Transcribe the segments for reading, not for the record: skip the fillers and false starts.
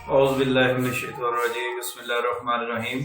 औज़ुबिल्लाहि मिनश्शैतानिर्रजीम बिस्मिल्लाहिर्रहमानिर्रहीम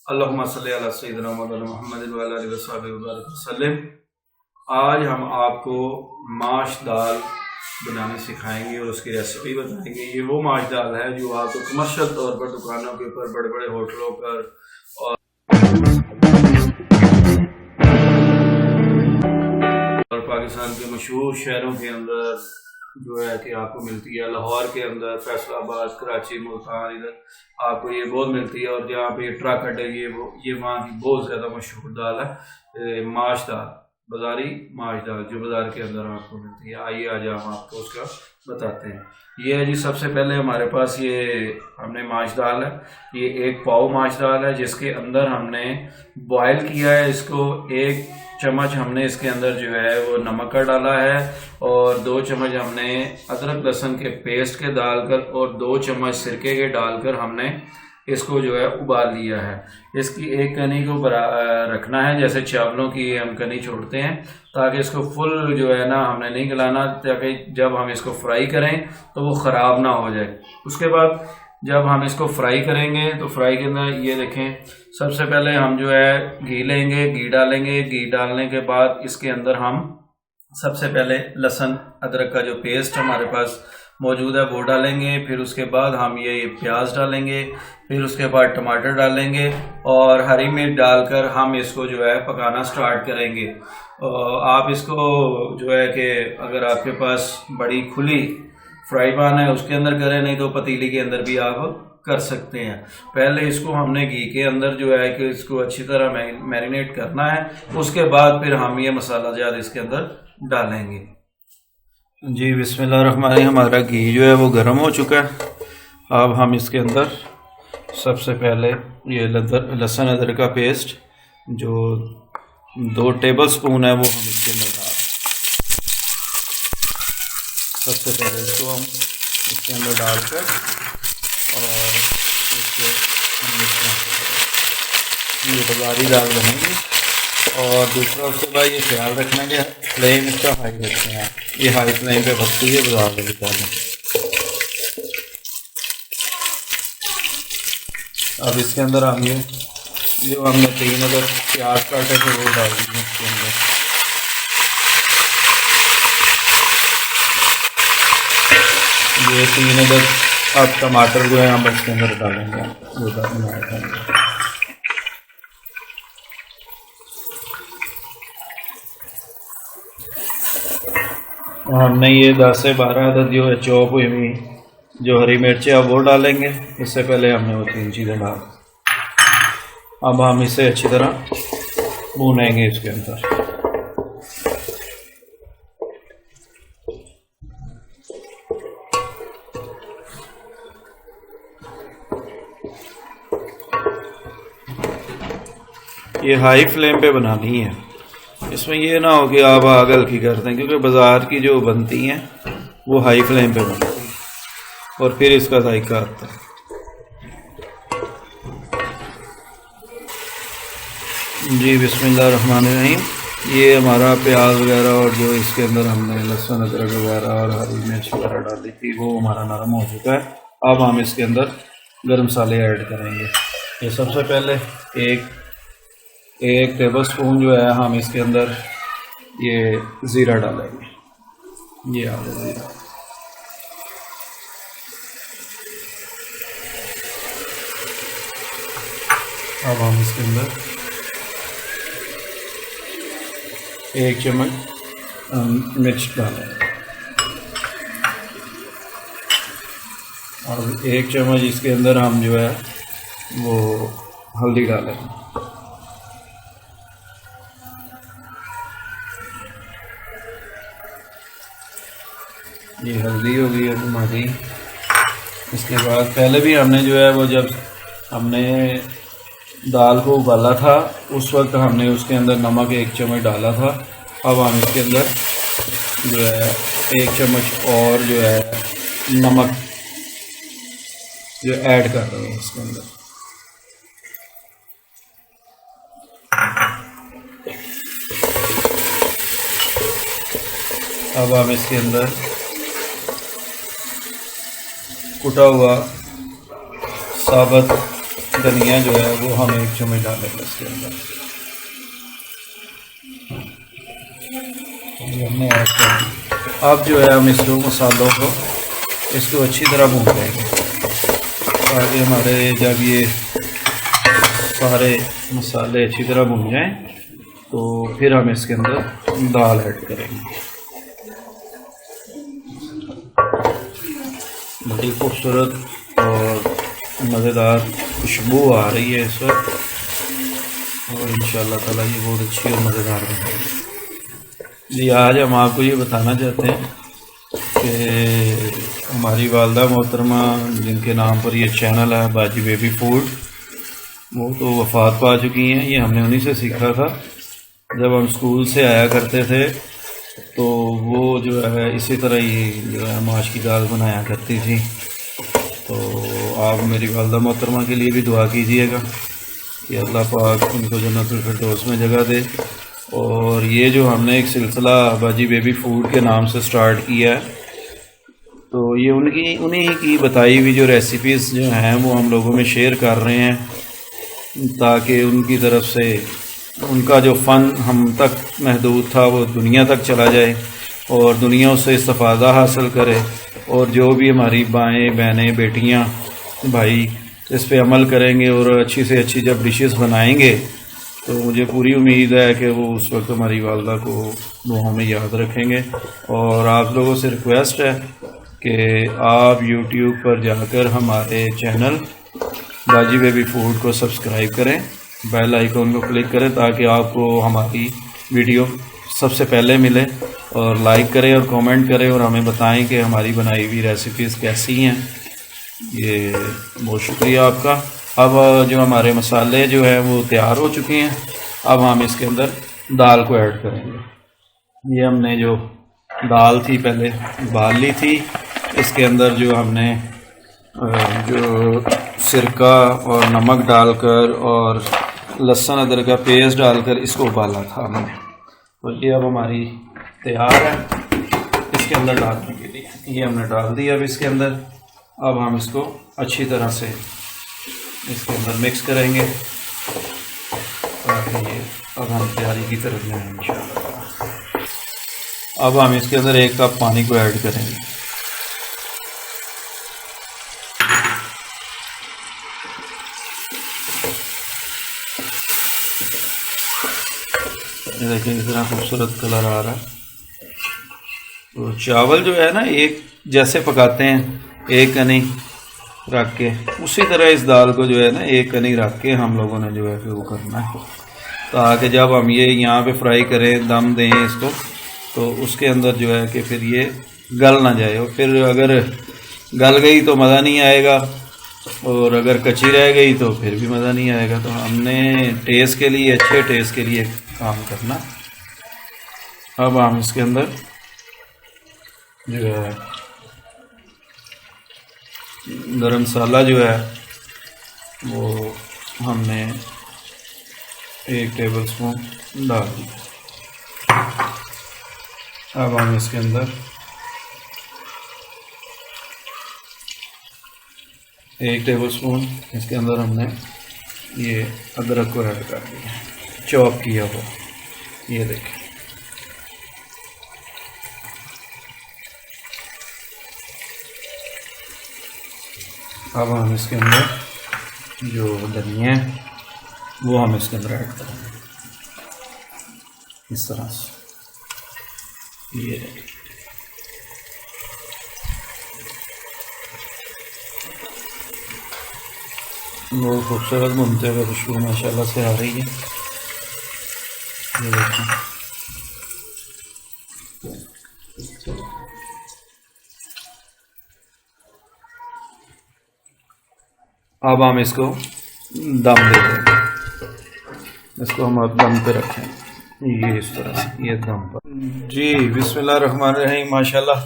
अल्लाहुम्मा सल्लि अला सय्यिदिना मुहम्मदिन व अला आलिहि व सहबिहि व बारिक वसल्लम। आज हम आपको माश दाल बनाना सिखाएंगे और उसकी रेसिपी बताएंगे। ये वो माश दाल है जो आपको कमर्शियल तौर पर दुकानों के ऊपर, बड़े बड़े होटलों पर और पाकिस्तान के मशहूर शहरों के अंदर जो है कि आपको मिलती है। लाहौर के अंदर, फैसलाबाद, कराची, मुल्तान, इधर आपको ये बहुत मिलती है। और जहाँ पे ट्रक अड्डे ये वहाँ की बहुत ज़्यादा मशहूर दाल है, माश दाल, बाज़ारी माश दाल जो बाज़ार के अंदर आपको मिलती है। आइए आज हम आपको उसका बताते हैं। ये है जी, सबसे पहले हमारे पास ये हमने माश दाल है, ये 1 पाव माश दाल है जिसके अंदर हमने बॉयल किया है। इसको 1 चम्मच हमने इसके अंदर जो है वो नमक का डाला है और 2 चम्मच हमने अदरक लहसुन के पेस्ट के डालकर और 2 चम्मच सिरके के डालकर हमने इसको जो है उबाल लिया है। इसकी एक कनी को रखना है, जैसे चावलों की हम कनी छोड़ते हैं, ताकि इसको फुल जो है ना हमने नहीं गलाना, ताकि जब हम इसको फ्राई करें तो वो ख़राब ना हो जाए। उसके बाद जब हम इसको फ्राई करेंगे तो फ्राई के अंदर ये देखें, सबसे पहले हम जो है घी लेंगे, घी डालेंगे। घी डालने के बाद इसके अंदर हम सबसे पहले लहसुन अदरक का जो पेस्ट हमारे पास मौजूद है वो डालेंगे। फिर उसके बाद हम ये प्याज डालेंगे, फिर उसके बाद टमाटर डालेंगे और हरी मिर्च डालकर हम इसको जो है पकाना स्टार्ट करेंगे। आप इसको जो है कि अगर आपके पास बड़ी खुली फ्राई पैन है उसके अंदर करें, नहीं तो पतीली के अंदर भी आप कर सकते हैं। पहले इसको हमने घी के अंदर जो है कि इसको अच्छी तरह मैरिनेट करना है, उसके बाद फिर हम ये मसाला जात इसके अंदर डालेंगे। जी बिस्मिल्लाहिर्रहमानिर्रहीम। हमारा घी जो है वो गर्म हो चुका है। अब हम इसके अंदर सबसे पहले ये लहसुन अदरक का पेस्ट जो 2 टेबल स्पून है वो हम इसके अंदर डालें। सबसे पहले इसको हम इसके अंदर डालकर और इसको हम ये बाज़ारी दाल बनेगी। और दूसरा उसके बाद ये ख्याल रखना है कि फ्लेम इसका हाई रखते हैं, ये हाई फ्लेम पे पकती है बाजार वाली दालें। अब इसके अंदर हम ये जो हमने 3 अदर प्याज काटे थे वो डाल देंगे इसके अंदर। ये 3 अदर अब टमाटर जो है हम इसके अंदर डालेंगे, वो डालेंगे। हमने ये 10 से 12 अदद जो है चॉप हुई हुई जो हरी मिर्च है वो डालेंगे। इससे पहले हमने वो 3 चीज़ें डाल। अब हम इसे अच्छी तरह भूनेंगे इसके अंदर। ये हाई फ्लेम पे बनानी है, इसमें ये ना हो कि आप आग हल्की कर दें, क्योंकि बाज़ार की जो बनती हैं वो हाई फ्लेम पे बनती है और फिर इसका जायका आता है। जी बिस्मिल्लाहिर्रहमानिर्रहीम। ये हमारा प्याज वगैरह और जो इसके अंदर हमने लहसुन अदरक वगैरह और हरी मिर्च वगैरह डाली थी वो हमारा नरम हो चुका है। अब हम इसके अंदर गर्म मसाले ऐड करेंगे। ये सबसे पहले एक टेबल स्पून जो है हम इसके अंदर ये ज़ीरा डालेंगे। ये आ गया ज़ीरा। अब हम इसके अंदर 1 चम्मच मिर्च डालेंगे और 1 चम्मच इसके अंदर हम जो है वो हल्दी डालेंगे। ये हल्दी हो गई है हमारी। इसके बाद पहले भी हमने जो है वो जब हमने दाल को उबाला था उस वक्त हमने उसके अंदर नमक 1 चम्मच डाला था। अब हम इसके अंदर जो है 1 चम्मच और जो है नमक जो ऐड कर रहे हैं इसके अंदर। अब हम इसके अंदर कुटा हुआ साबुत धनिया जो है वो हम 1 चम्मच डालेंगे इसके अंदर। ये हमने ऐड कर दिया। अब जो है हम इस दो मसालों को इसको अच्छी तरह भून लेंगे ताकि हमारे जब ये सारे मसाले अच्छी तरह भून जाएं तो फिर हम इसके अंदर दाल ऐड करेंगे। बड़ी खूबसूरत और मज़ेदार खुशबू आ रही है इस वक्त और इंशाअल्लाह ताला ये बहुत अच्छी और मज़ेदार बनेगी। जी आज हम आपको ये बताना चाहते हैं कि हमारी वालदा मोहतरमा जिनके नाम पर ये चैनल है बाजी बेबी फूड, वो तो वफ़ात पा चुकी हैं। ये हमने उन्हीं से सीखा था जब हम स्कूल से आया करते थे, तो वो जो है इसी तरह ही जो है माश की दाल बनाया करती थी। तो आप मेरी वालदा मोहतरमा के लिए भी दुआ कीजिएगा कि अल्लाह पाक उनको जन्नतुल फिरदौस में जगह दे। और ये जो हमने एक सिलसिला बाजी बेबी फूड के नाम से स्टार्ट किया है, तो ये उन्हीं की बताई हुई जो रेसिपीज़ जो हैं वो हम लोगों में शेयर कर रहे हैं ताकि उनकी तरफ से उनका जो फ़न हम तक महदूद था वो दुनिया तक चला जाए और दुनिया उससे इस्तिफ़ादा हासिल करे। और जो भी हमारी बाएँ बहनें बेटियां भाई इस पे अमल करेंगे और अच्छी से अच्छी जब डिशेस बनाएंगे तो मुझे पूरी उम्मीद है कि वो उस वक्त हमारी वालदा को दुआओं में याद रखेंगे। और आप लोगों से रिक्वेस्ट है कि आप YouTube पर जाकर हमारे चैनल बाजी बेबी फूड को सब्सक्राइब करें, बेल आइकन को क्लिक करें ताकि आपको हमारी वीडियो सबसे पहले मिले, और लाइक करें और कमेंट करें और हमें बताएं कि हमारी बनाई हुई रेसिपीज़ कैसी हैं। ये बहुत शुक्रिया आपका। अब जो हमारे मसाले जो हैं वो तैयार हो चुके हैं, अब हम इसके अंदर दाल को ऐड करेंगे। ये हमने जो दाल थी पहले उबाल ली थी, इसके अंदर जो हमने जो सिरका और नमक डालकर और लहसुन अदरक का पेस्ट डालकर इसको उबाला था हमने, तो ये अब हमारी तैयार है इसके अंदर डालने के लिए। ये हमने डाल दिया अब इसके अंदर। अब हम इसको अच्छी तरह से इसके अंदर मिक्स करेंगे ताकि ये अब हम तैयारी की तरफ जाएँ इंशाअल्लाह। अब हम इसके अंदर 1 कप पानी को ऐड करेंगे। ये देखिए इतना खूबसूरत कलर आ रहा है। तो चावल जो है ना एक जैसे पकाते हैं, 1 कनी रख के, उसी तरह इस दाल को जो है ना 1 कनी रख के हम लोगों ने जो है फिर वो करना है ताकि जब हम ये यहाँ पे फ्राई करें, दम दें इसको, तो उसके अंदर जो है कि फिर ये गल ना जाए। और फिर अगर गल गई तो मज़ा नहीं आएगा और अगर कच्ची रह गई तो फिर भी मज़ा नहीं आएगा। तो हमने टेस्ट के लिए, अच्छे टेस्ट के लिए काम करना। अब हम इसके अंदर जो है गरम मसाला जो है वो हमने 1 टेबलस्पून डाल दिया। अब हम इसके अंदर 1 टेबलस्पून इसके अंदर हमने ये अदरक को ऐड कर दिया, चॉप किया हुआ। ये देखें, अब हम इसके अंदर जो धनिया है वो हम इसके अंदर ऐड करेंगे इस तरह से। ये देखें, बहुत खूबसूरत भूनते हुए खुशबू माशाल्लाह से आ रही है। ये देखें, अब हम इसको दम दे देंगे। इसको हम अब दम पे रखें, ये इस तरह से, ये दम पर। जी बिस्मिल्लाहिर्रहमानिर्रहीम। माशाल्लाह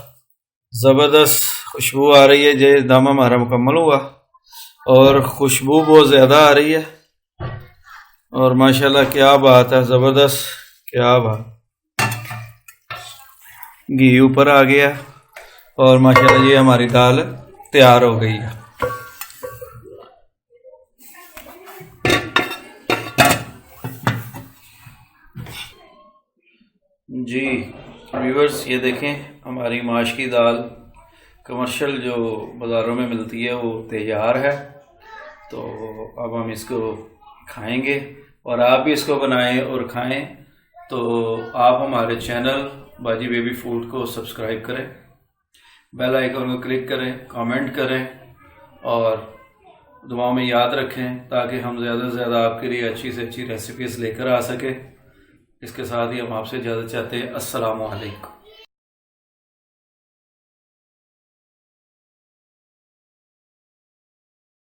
ज़बरदस्त खुशबू आ रही है। ये दम हमारा मुकम्मल हुआ और खुशबू बहुत ज़्यादा आ रही है और माशाल्लाह क्या बात है, ज़बरदस्त, क्या बात। घी ऊपर आ गया और माशाल्लाह ये हमारी दाल तैयार हो गई है। जी व्यूवर्स, ये देखें हमारी माश की दाल कमर्शियल जो बाज़ारों में मिलती है वो तैयार है। तो अब हम इसको खाएंगे और आप भी इसको बनाएं और खाएं। तो आप हमारे चैनल बाजी बेबी फूड को सब्सक्राइब करें, बेल आइकन को क्लिक करें, कमेंट करें और दुआओं में याद रखें ताकि हम ज़्यादा से ज़्यादा आपके लिए अच्छी से अच्छी रेसिपीज़ लेकर आ सकें। इसके साथ ही हम आपसे इजाज़त चाहते हैं। अस्सलामु अलैकुम।